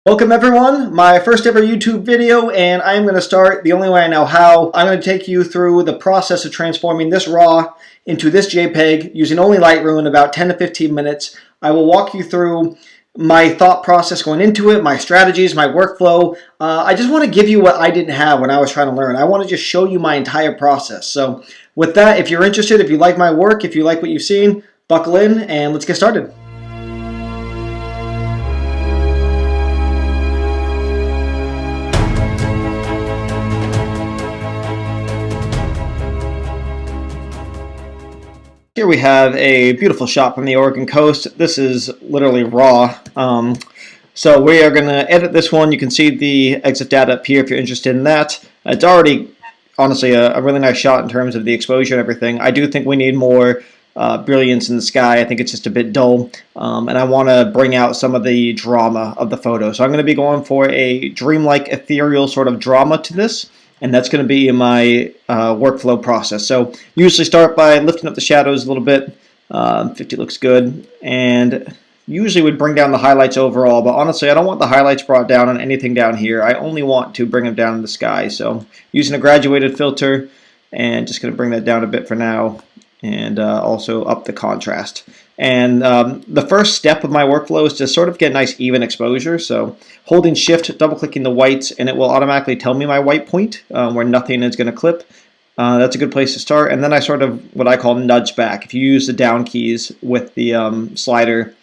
Welcome everyone, my first ever YouTube video, and I'm going to start the only way I know how. I'm going to take you through the process of transforming this RAW into this JPEG using only Lightroom in about 10 to 15 minutes. I will walk you through my thought process going into it, my strategies, my workflow. I just want to give you what I didn't have when I was trying to learn. I want to just show you my entire process. So with that, if you're interested, if you like my work, if you like what you've seen, buckle in and let's get started. Here we have a beautiful shot from the Oregon coast. This is literally raw. So we are going to edit this one. You can see the exit data up here if you're interested in that. It's already, honestly, a really nice shot in terms of the exposure and everything. I do think we need more brilliance in the sky. I think it's just a bit dull. And I want to bring out some of the drama of the photo. So I'm going to be going for a dreamlike, ethereal sort of drama to this. And that's going to be my workflow process. So usually start by lifting up the shadows a little bit. 50 looks good. And usually would bring down the highlights overall. But honestly, I don't want the highlights brought down on anything down here. I only want to bring them down in the sky. So using a graduated filter and just going to bring that down a bit for now. And also up the contrast. And the first step of my workflow is to sort of get nice even exposure. So holding shift, double clicking the whites, and it will automatically tell me my white point where nothing is going to clip. That's a good place to start. And then I sort of what I call nudge back. If you use the down keys with the slider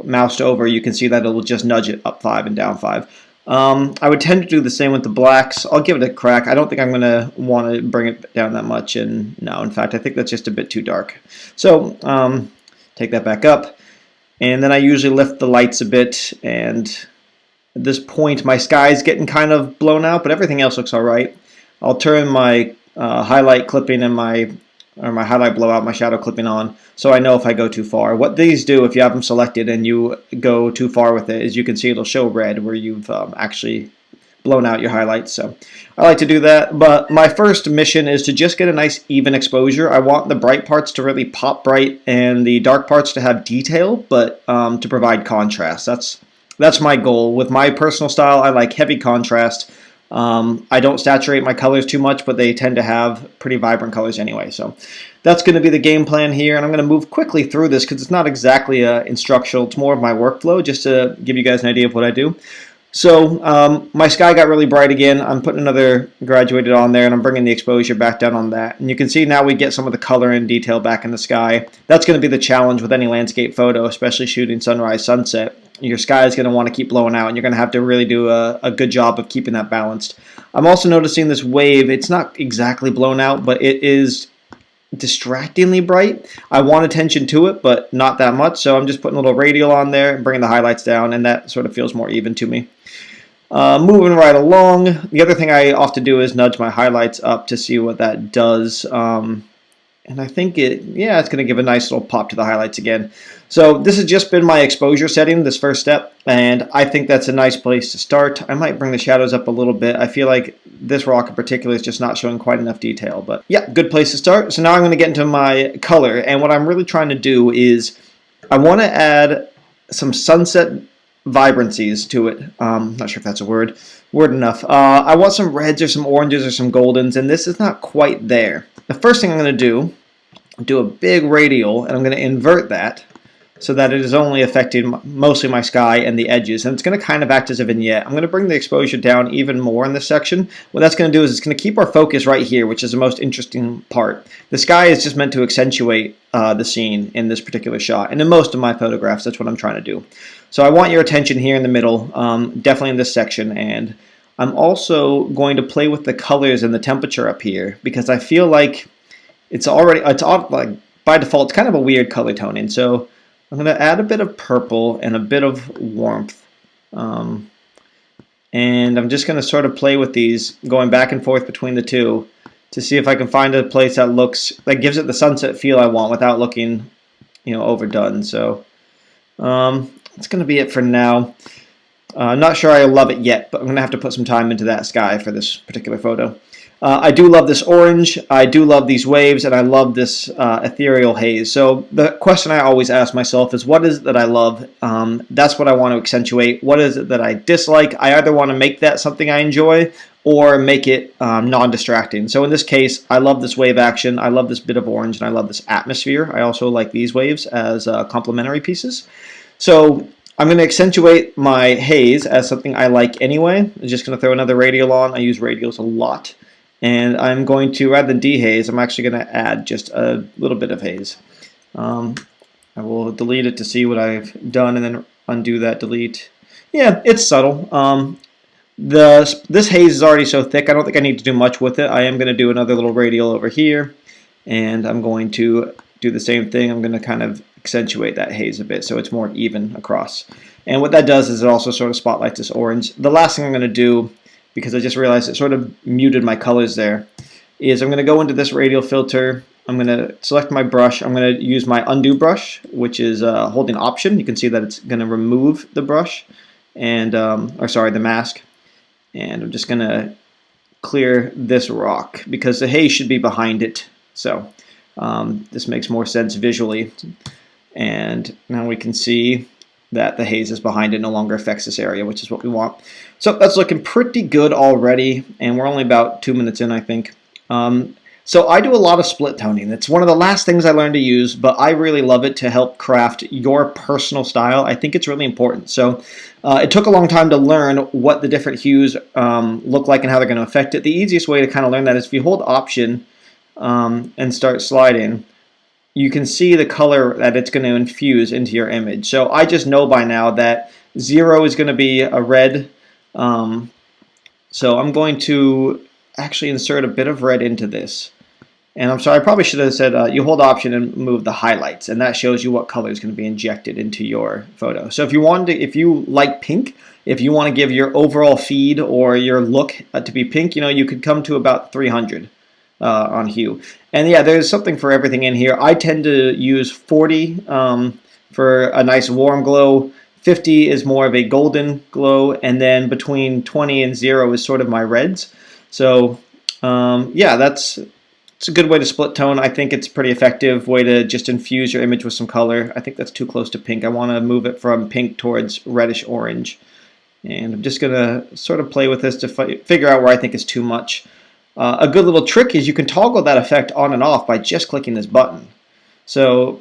moused over, you can see that it will just nudge it up 5 and down 5. I would tend to do the same with the blacks. I'll give it a crack. I don't think I'm going to want to bring it down that much. And no, in fact, I think that's just a bit too dark. So take that back up. And then I usually lift the lights a bit. And at this point, my sky's getting kind of blown out, but everything else looks all right. I'll turn my highlight clipping and my highlight blowout, my shadow clipping on, so I know if I go too far. What these do, if you have them selected and you go too far with it, is you can see it'll show red where you've actually blown out your highlights. So I like to do that, but my first mission is to just get a nice even exposure. I want the bright parts to really pop bright and the dark parts to have detail, but to provide contrast. That's my goal. With my personal style, I like heavy contrast. I don't saturate my colors too much, but they tend to have pretty vibrant colors anyway. So that's going to be the game plan here, and I'm going to move quickly through this because it's not exactly instructional. It's more of my workflow, just to give you guys an idea of what I do. So my sky got really bright again. I'm putting another graduated on there, and I'm bringing the exposure back down on that. And you can see now we get some of the color and detail back in the sky. That's going to be the challenge with any landscape photo, especially shooting sunrise, sunset. Your sky is going to want to keep blowing out, and you're going to have to really do a good job of keeping that balanced. I'm also noticing this wave. It's not exactly blown out, but it is distractingly bright. I want attention to it, but not that much, so I'm just putting a little radial on there and bringing the highlights down, and that sort of feels more even to me. Moving right along, the other thing I often do is nudge my highlights up to see what that does. And I think it's going to give a nice little pop to the highlights again. So this has just been my exposure setting, this first step, and I think that's a nice place to start. I might bring the shadows up a little bit. I feel like this rock in particular is just not showing quite enough detail, but yeah, good place to start. So now I'm going to get into my color, and what I'm really trying to do is I want to add some sunset vibrancies to it. Not sure if that's a word enough. I want some reds or some oranges or some goldens, and this is not quite there. The first thing I'm going to do a big radial, and I'm going to invert that so that it is only affecting mostly my sky and the edges, and it's going to kind of act as a vignette. I'm going to bring the exposure down even more in this section. What that's going to do is it's going to keep our focus right here, which is the most interesting part. The sky is just meant to accentuate the scene in this particular shot, and in most of my photographs, that's what I'm trying to do. So I want your attention here in the middle, definitely in this section, and I'm also going to play with the colors and the temperature up here because I feel like it's like by default, it's kind of a weird color toning. So I'm going to add a bit of purple and a bit of warmth. And I'm just going to sort of play with these, going back and forth between the two to see if I can find a place that gives it the sunset feel I want without looking, overdone. So that's going to be it for now. I'm not sure I love it yet, but I'm going to have to put some time into that sky for this particular photo. I do love this orange, I do love these waves, and I love this ethereal haze. So the question I always ask myself is, what is it that I love? That's what I want to accentuate. What is it that I dislike? I either want to make that something I enjoy or make it non-distracting. So in this case, I love this wave action, I love this bit of orange, and I love this atmosphere. I also like these waves as complementary pieces. So I'm going to accentuate my haze as something I like anyway. I'm just going to throw another radial on. I use radials a lot. And I'm going to, rather than dehaze, I'm actually going to add just a little bit of haze. I will delete it to see what I've done and then undo that delete. Yeah, it's subtle. This haze is already so thick, I don't think I need to do much with it. I am going to do another little radial over here, and I'm going to do the same thing. I'm going to kind of accentuate that haze a bit so it's more even across. And what that does is it also sort of spotlights this orange. The last thing I'm going to do, because I just realized it sort of muted my colors there, is I'm going to go into this radial filter. I'm going to select my brush. I'm going to use my undo brush, which is holding Option. You can see that it's going to remove the brush, and or sorry, the mask. And I'm just going to clear this rock because the haze should be behind it. So this makes more sense visually. And now we can see that the haze is behind it, no longer affects this area, which is what we want. So that's looking pretty good already, and we're only about 2 minutes in, I think. So I do a lot of split toning. It's one of the last things I learned to use, but I really love it to help craft your personal style. I think it's really important. So it took a long time to learn what the different hues look like and how they're going to affect it. The easiest way to kind of learn that is if you hold Option and start sliding, you can see the color that it's going to infuse into your image. So I just know by now that 0 is going to be a red. So I'm going to actually insert a bit of red into this. And I'm sorry, I probably should have said you hold Option and move the highlights, and that shows you what color is going to be injected into your photo. So if you want to, if you like pink, if you want to give your overall feed or your look to be pink, you could come to about 300 on hue. And yeah, there's something for everything in here. I tend to use 40 for a nice warm glow. 50 is more of a golden glow, and then between 20 and 0 is sort of my reds. So yeah, it's a good way to split tone. I think it's a pretty effective way to just infuse your image with some color. I think that's too close to pink. I want to move it from pink towards reddish orange. And I'm just going to sort of play with this to figure out where I think is too much. A good little trick is you can toggle that effect on and off by just clicking this button. So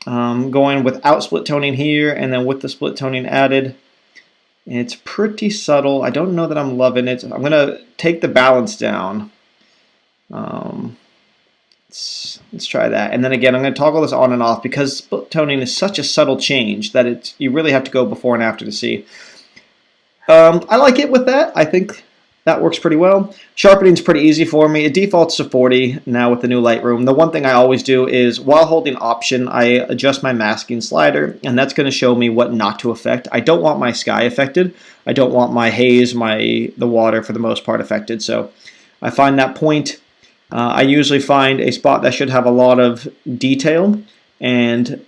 going without split toning here and then with the split toning added, it's pretty subtle. I don't know that I'm loving it. I'm going to take the balance down. Let's try that. And then again, I'm going to toggle this on and off because split toning is such a subtle change that you really have to go before and after to see. I like it with that. I think that works pretty well. Sharpening is pretty easy for me. It defaults to 40 now with the new Lightroom. The one thing I always do is while holding Option, I adjust my masking slider, and that's going to show me what not to affect. I don't want my sky affected. I don't want my haze, the water for the most part affected. So I find that point. I usually find a spot that should have a lot of detail, and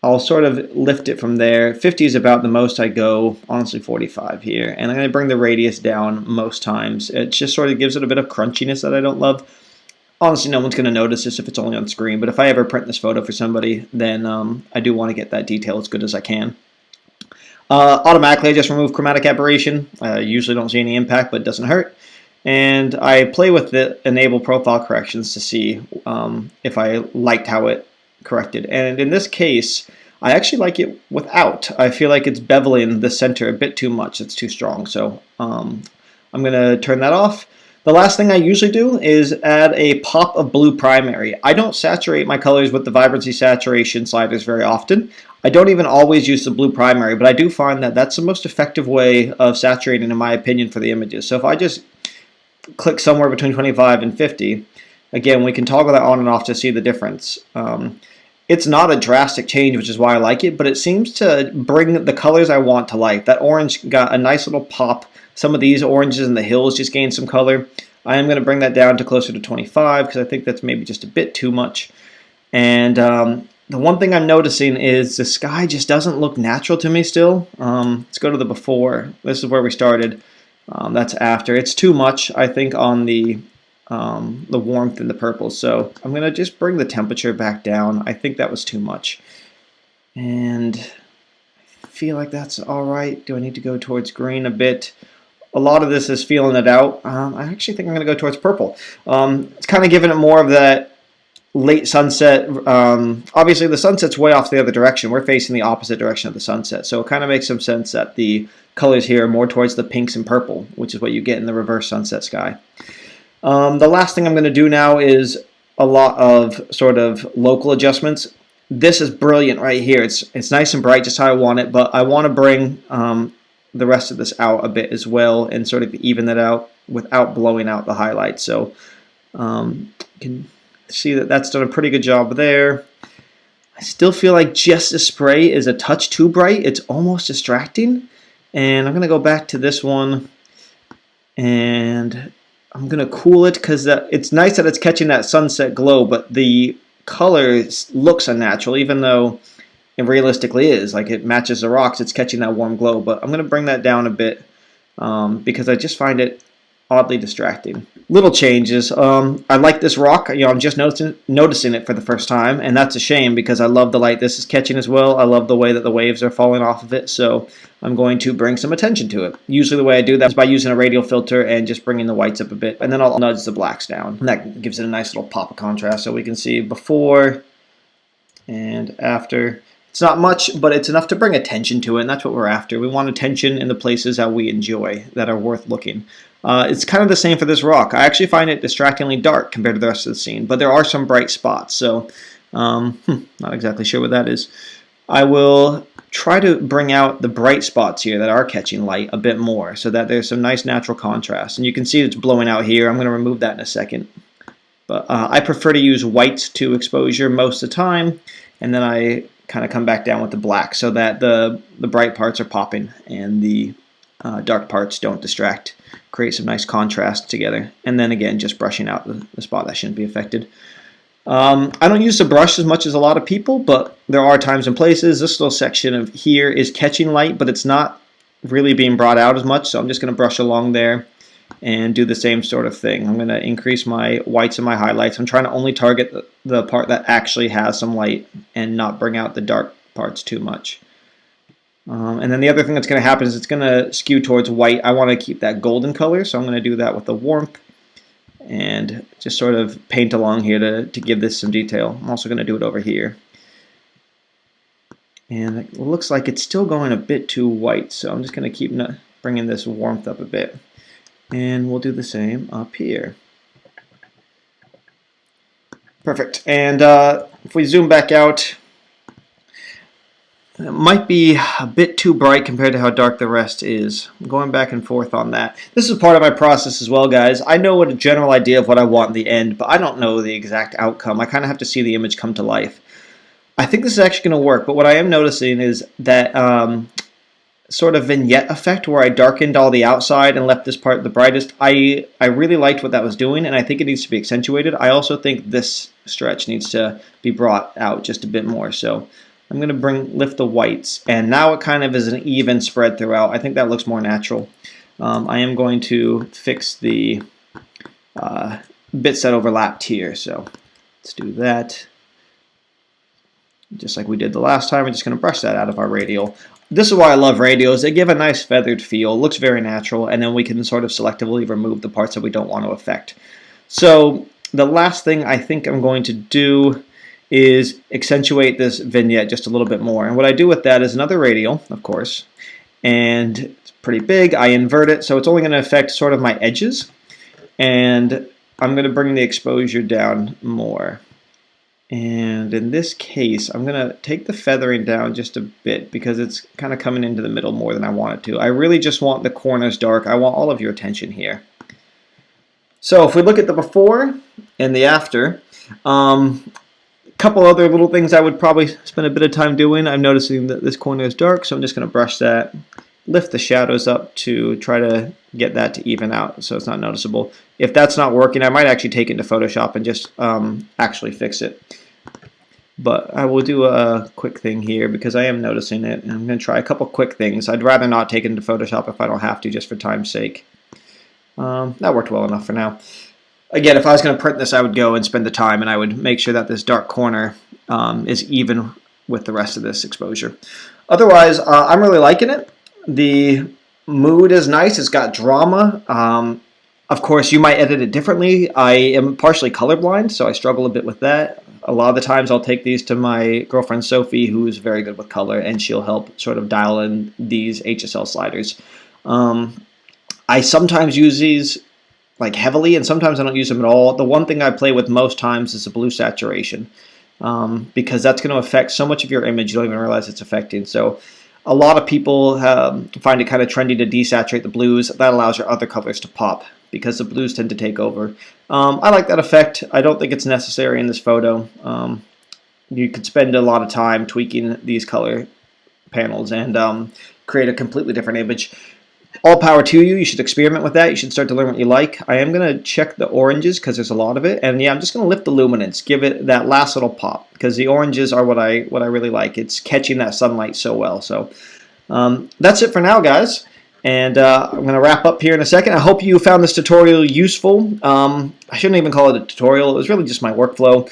I'll sort of lift it from there. 50 is about the most I go, honestly 45 here. And I'm going to bring the radius down most times. It just sort of gives it a bit of crunchiness that I don't love. Honestly, no one's going to notice this if it's only on screen, but if I ever print this photo for somebody, then I do want to get that detail as good as I can. Automatically, I just remove chromatic aberration. I usually don't see any impact, but it doesn't hurt. And I play with the enable profile corrections to see if I liked how it corrected. And in this case, I actually like it without. I feel like it's beveling the center a bit too much. It's too strong. So I'm going to turn that off. The last thing I usually do is add a pop of blue primary. I don't saturate my colors with the vibrancy saturation sliders very often. I don't even always use the blue primary, but I do find that that's the most effective way of saturating, in my opinion, for the images. So if I just click somewhere between 25 and 50, again, we can toggle that on and off to see the difference. It's not a drastic change, which is why I like it, but it seems to bring the colors I want to life. That orange got a nice little pop. Some of these oranges in the hills just gained some color. I am going to bring that down to closer to 25 because I think that's maybe just a bit too much. And the one thing I'm noticing is the sky just doesn't look natural to me still. Let's go to the before. This is where we started. That's after. It's too much, I think, on the the warmth in the purple. So I'm going to just bring the temperature back down. I think that was too much. And I feel like that's all right. Do I need to go towards green a bit? A lot of this is feeling it out. I actually think I'm going to go towards purple. It's kind of giving it more of that late sunset. Obviously, the sunset's way off the other direction. We're facing the opposite direction of the sunset. So it kind of makes some sense that the colors here are more towards the pinks and purple, which is what you get in the reverse sunset sky. The last thing I'm going to do now is a lot of sort of local adjustments. This is brilliant right here. It's nice and bright, just how I want it, but I want to bring the rest of this out a bit as well and sort of even that out without blowing out the highlights. So you can see that that's done a pretty good job there. I still feel like just a spray is a touch too bright. It's almost distracting. And I'm going to go back to this one and I'm going to cool it because it's nice that it's catching that sunset glow, but the color looks unnatural even though it realistically is. Like, it matches the rocks, it's catching that warm glow, but I'm going to bring that down a bit because I just find it oddly distracting. Little changes. I like this rock. I'm just noticing it for the first time, and that's a shame because I love the light this is catching as well. I love the way that the waves are falling off of it, so I'm going to bring some attention to it. Usually the way I do that is by using a radial filter and just bringing the whites up a bit, and then I'll nudge the blacks down. And that gives it a nice little pop of contrast so we can see before and after. It's not much, but it's enough to bring attention to it, and that's what we're after. We want attention in the places that we enjoy, that are worth looking. It's kind of the same for this rock. I actually find it distractingly dark compared to the rest of the scene, but there are some bright spots, so not exactly sure what that is. I will try to bring out the bright spots here that are catching light a bit more so that there's some nice natural contrast. And you can see it's blowing out here. I'm going to remove that in a second. But I prefer to use whites to exposure most of the time, and then I kind of come back down with the black so that the bright parts are popping and the dark parts don't distract. Create some nice contrast together. And then again, just brushing out the spot that shouldn't be affected. I don't use the brush as much as a lot of people, but there are times and places. This little section of here is catching light, but it's not really being brought out as much, so I'm just going to brush along there and do the same sort of thing. I'm going to increase my whites and my highlights. I'm trying to only target the part that actually has some light and not bring out the dark parts too much. And then the other thing that's going to happen is it's going to skew towards white. I want to keep that golden color, so I'm going to do that with the warmth and just sort of paint along here to give this some detail. I'm also going to do it over here. And it looks like it's still going a bit too white, so I'm just going to keep bringing this warmth up a bit. And we'll do the same up here. Perfect. And if we zoom back out, it might be a bit too bright compared to how dark the rest is. I'm going back and forth on that. This is part of my process as well, guys. I know what a general idea of what I want in the end, but I don't know the exact outcome. I kind of have to see the image come to life. I think this is actually going to work, but what I am noticing is that sort of vignette effect where I darkened all the outside and left this part the brightest. I really liked what that was doing, and I think it needs to be accentuated. I also think this stretch needs to be brought out just a bit more. So I'm going to lift the whites, and now it kind of is an even spread throughout. I think that looks more natural. I am going to fix the bits that overlapped here, so let's do that. Just like we did the last time, we're just going to brush that out of our radial. This is why I love radials. They give a nice feathered feel, looks very natural, and then we can sort of selectively remove the parts that we don't want to affect. So the last thing I think I'm going to do is accentuate this vignette just a little bit more. And what I do with that is another radial, of course, and it's pretty big. I invert it, so it's only going to affect sort of my edges, and I'm going to bring the exposure down more. And in this case, I'm going to take the feathering down just a bit because it's kind of coming into the middle more than I want it to. I really just want the corners dark. I want all of your attention here. So if we look at the before and the after, a couple other little things I would probably spend a bit of time doing. I'm noticing that this corner is dark, so I'm just going to brush that, lift the shadows up to try to get that to even out so it's not noticeable. If that's not working, I might actually take it into Photoshop and just actually fix it. But I will do a quick thing here because I am noticing it, and I'm going to try a couple quick things. I'd rather not take it into Photoshop if I don't have to, just for time's sake. That worked well enough for now. Again, if I was going to print this, I would go and spend the time, and I would make sure that this dark corner is even with the rest of this exposure. Otherwise, I'm really liking it. The mood is nice. It's got drama. Of course, you might edit it differently. I am partially colorblind, so I struggle a bit with that. A lot of the times I'll take these to my girlfriend Sophie, who's very good with color, and she'll help sort of dial in these HSL sliders. I sometimes use these like heavily, and sometimes I don't use them at all. The one thing I play with most times is the blue saturation, because that's going to affect so much of your image you don't even realize it's affecting. So a lot of people find it kind of trendy to desaturate the blues. That allows your other colors to pop, because the blues tend to take over. I like that effect. I don't think it's necessary in this photo. You could spend a lot of time tweaking these color panels and create a completely different image. All power to you. You should experiment with that. You should start to learn what you like. I am going to check the oranges because there's a lot of it. And yeah, I'm just going to lift the luminance, give it that last little pop, because the oranges are what I really like. It's catching that sunlight so well. So that's it for now, guys. And I'm going to wrap up here in a second. I hope you found this tutorial useful. I shouldn't even call it a tutorial. It was really just my workflow.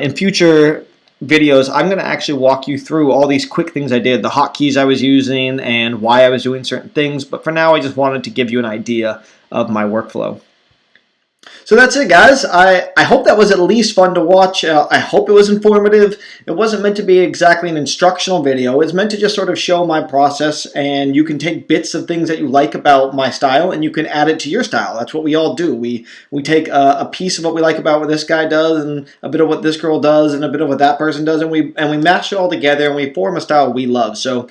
In future videos, I'm going to actually walk you through all these quick things I did, the hotkeys I was using, and why I was doing certain things. But for now, I just wanted to give you an idea of my workflow. So that's it, guys. I hope that was at least fun to watch. I hope it was informative. It wasn't meant to be exactly an instructional video. It's meant to just sort of show my process, and you can take bits of things that you like about my style and you can add it to your style. That's what we all do. We take a piece of what we like about what this guy does, and a bit of what this girl does, and a bit of what that person does, and we mash it all together, and we form a style we love. So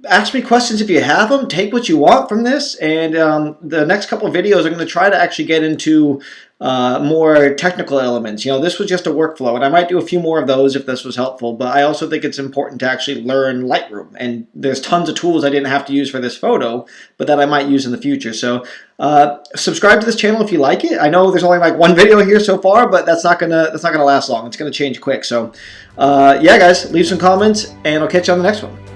ask me questions if you have them. Take what you want from this, and the next couple of videos I'm going to try to actually get into more technical elements. You know, this was just a workflow, and I might do a few more of those if this was helpful, but I also think it's important to actually learn Lightroom, and there's tons of tools I didn't have to use for this photo, but that I might use in the future. So subscribe to this channel if you like it. I know there's only like one video here so far, but that's not gonna last long. It's gonna change quick. So yeah, guys, leave some comments, and I'll catch you on the next one.